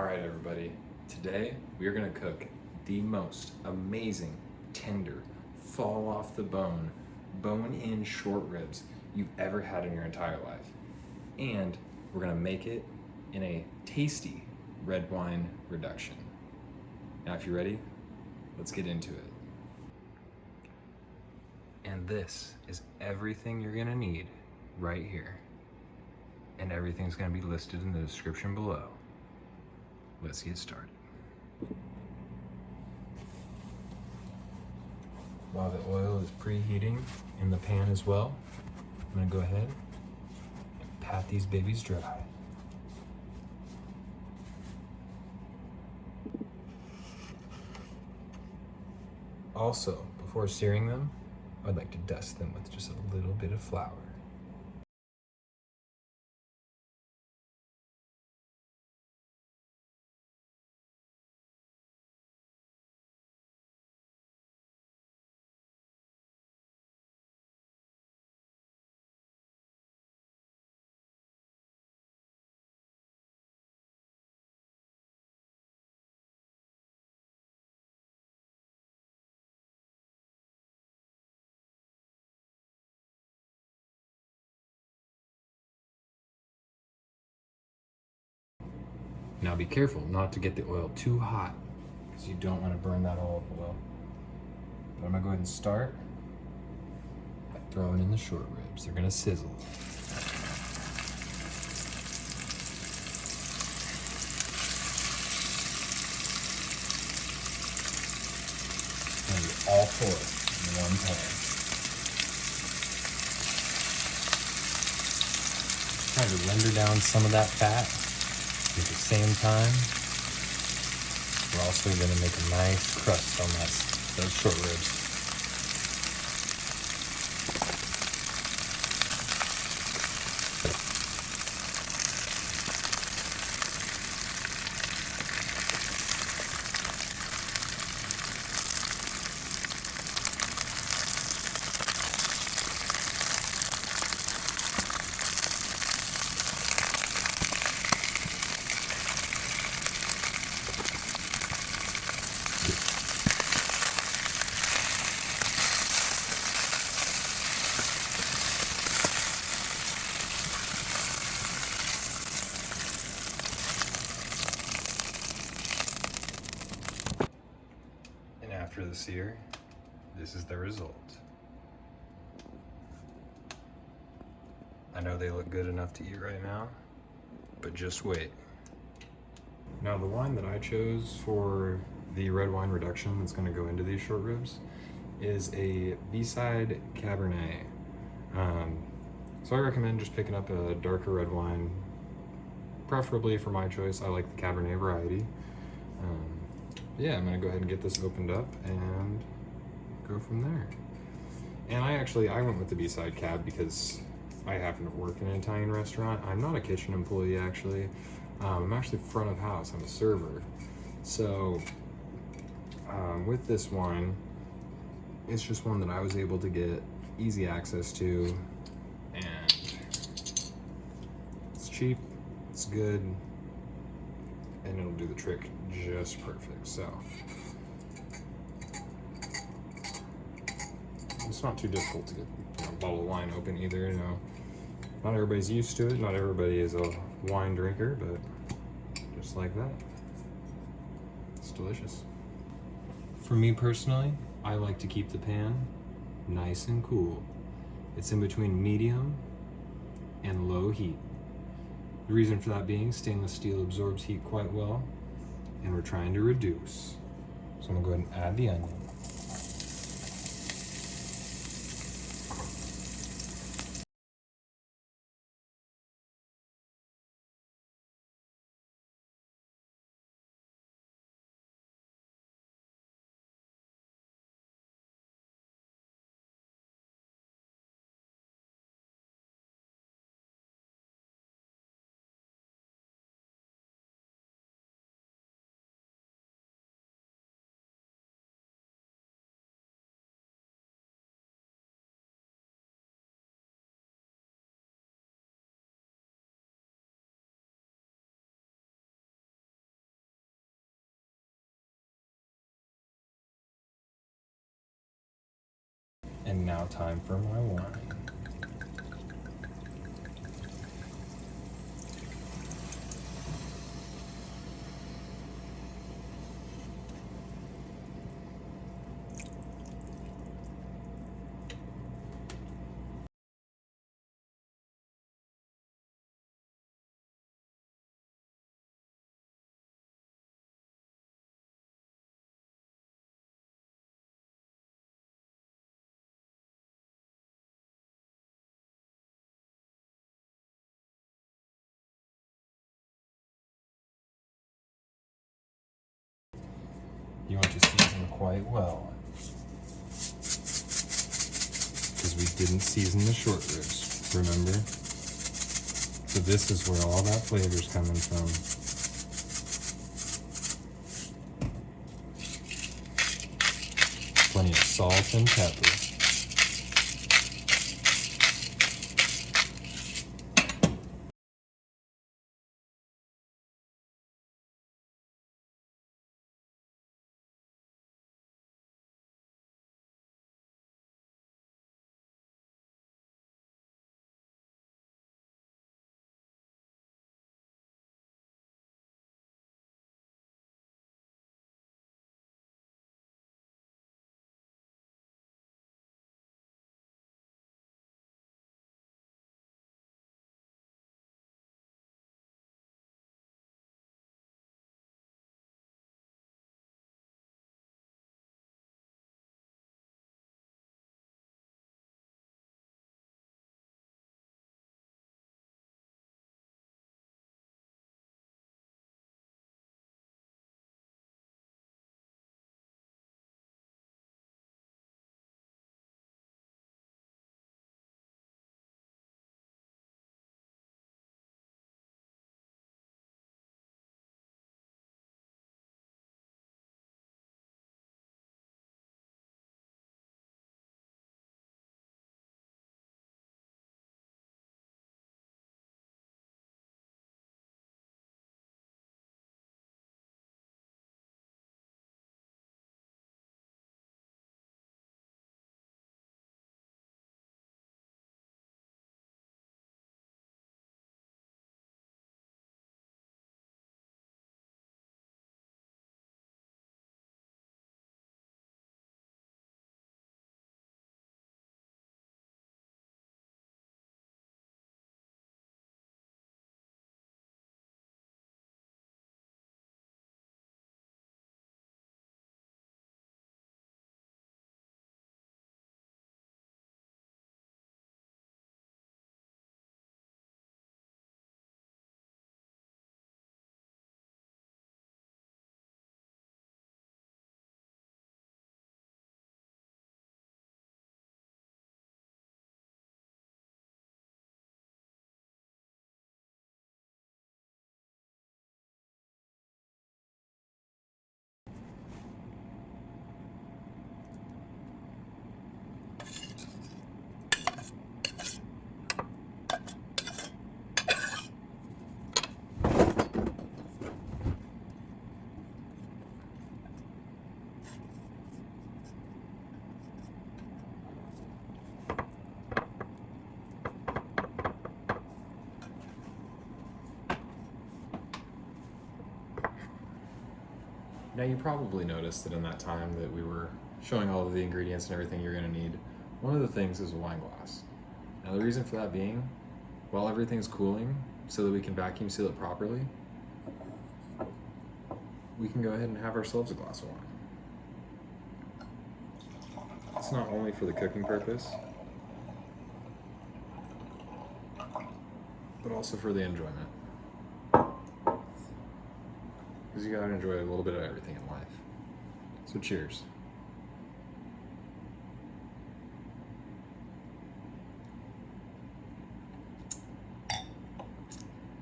All right, everybody. Today we are going to cook the most amazing, tender, fall off the bone in short ribs you've ever had in your entire life. And we're going to make it in a tasty red wine reduction. Now, if you're ready, let's get into it. And this is everything you're going to need right here. And everything's going to be listed in the description below. Let's get started. While the oil is preheating in the pan as well, I'm gonna go ahead and pat these babies dry. Also, before searing them, I'd like to dust them with just a little bit of flour. Now be careful not to get the oil too hot because you don't want to burn that olive oil. But I'm gonna go ahead and start by throwing in the short ribs. They're gonna sizzle. And all four in one pan. Trying to render down some of that fat. At the same time, we're also going to make a nice crust on those short ribs. After the sear, this is the result. I know they look good enough to eat right now, but just wait. Now the wine that I chose for the red wine reduction that's going to go into these short ribs is a vide Cabernet. So I recommend just picking up a darker red wine, preferably for my choice. I like the Cabernet variety. Yeah, I'm gonna go ahead and get this opened up and go from there. And I went with the B-side cab because I happen to work in an Italian restaurant. I'm not a kitchen employee actually. I'm actually front of house, I'm a server. So with this wine, it's just one that I was able to get easy access to, and it's cheap, it's good, and it'll do the trick just perfect. So it's not too difficult to get a bottle of wine open either. Not everybody's used to it, not everybody is a wine drinker, but just like that, it's delicious. For me personally, I like to keep the pan nice and cool. It's in between medium and low heat. The reason for that being, stainless steel absorbs heat quite well, and we're trying to reduce. So I'm gonna go ahead and add the onion. And now time for my wine. You want to season quite well, because we didn't season the short ribs, remember? So this is where all that flavor's coming from. Plenty of salt and pepper. Now you probably noticed that in that time that we were showing all of the ingredients and everything you're going to need, one of the things is a wine glass. Now the reason for that being, while everything's cooling, so that we can vacuum seal it properly, we can go ahead and have ourselves a glass of wine. It's not only for the cooking purpose, but also for the enjoyment. Because you gotta enjoy a little bit of everything in life. So cheers.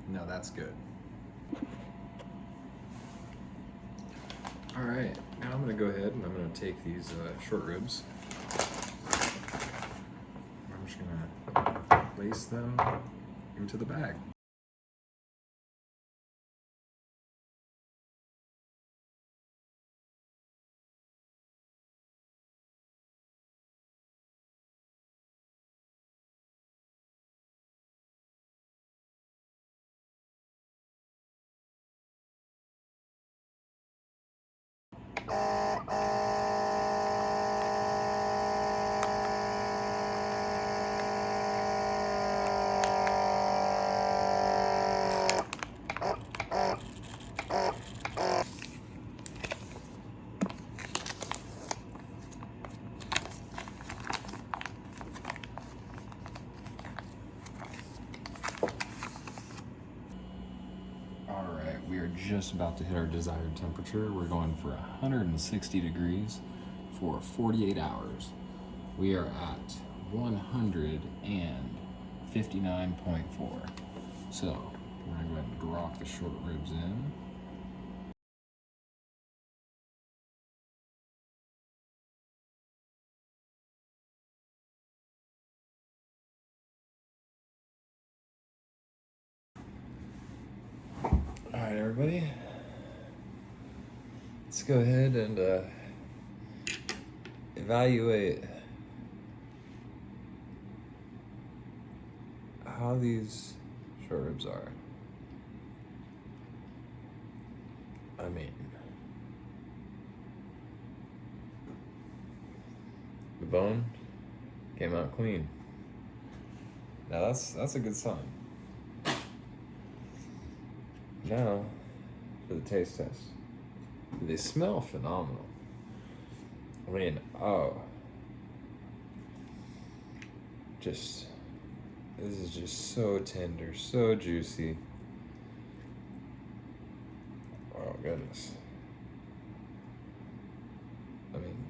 Now that's good. All right, now I'm gonna go ahead and I'm gonna take these short ribs. I'm just gonna place them into the bag. just about to hit our desired temperature. We're going for 160 degrees for 48 hours. We are at 159.4. So we're gonna go ahead and drop the short ribs in. All right, everybody. Let's go ahead and evaluate how these short ribs are. I mean, the bone came out clean. Now that's a good sign. Now for the taste test. They smell phenomenal. I mean, this is just so tender, so juicy. Oh goodness. I mean,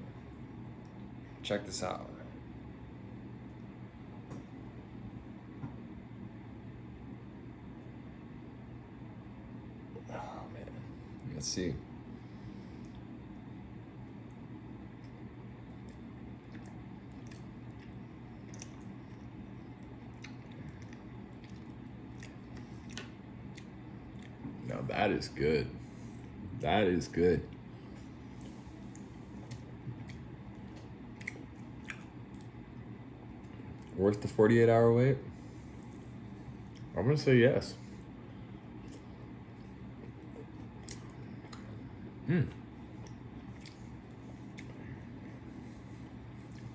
check this out. Oh man, let's see. Now that is good. That is good. Worth the 48-hour wait? I'm gonna say yes.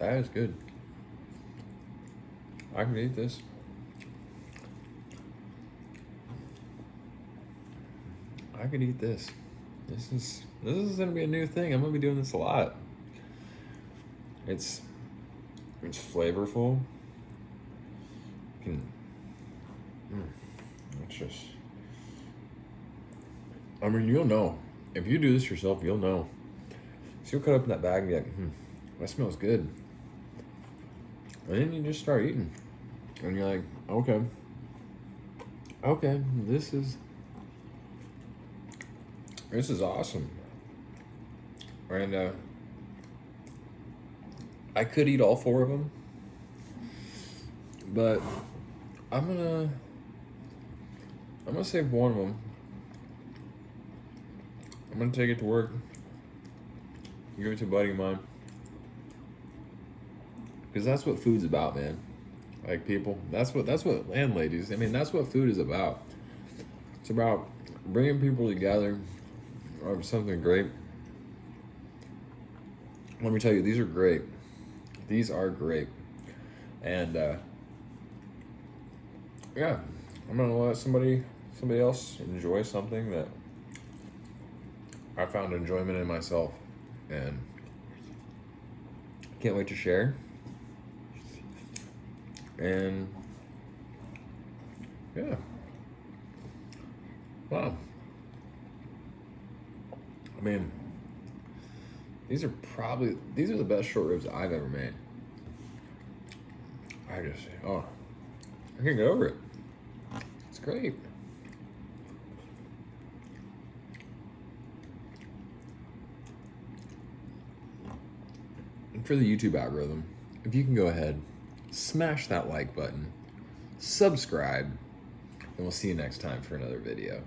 That is good. I can eat this. I could eat this. This is gonna be a new thing. I'm gonna be doing this a lot. It's flavorful. It's just. I mean, you'll know if you do this yourself. You'll know. So you'll cut up in that bag and be like, that smells good. And then you just start eating, and you're like, okay, this is awesome. And I could eat all 4 of them, but I'm gonna save one of them. I'm gonna take it to work, give it to a buddy of mine, because that's what food's about, man. Like, people, that's what and ladies, I mean, that's what food is about. It's about bringing people together over something great. Let me tell you, these are great. These are great. And yeah, I'm gonna let somebody else enjoy something that I found enjoyment in myself, and can't wait to share. And yeah, wow. I mean, these are the best short ribs I've ever made. I can't get over it. It's great. And for the YouTube algorithm, if you can go ahead, smash that like button, subscribe, and we'll see you next time for another video.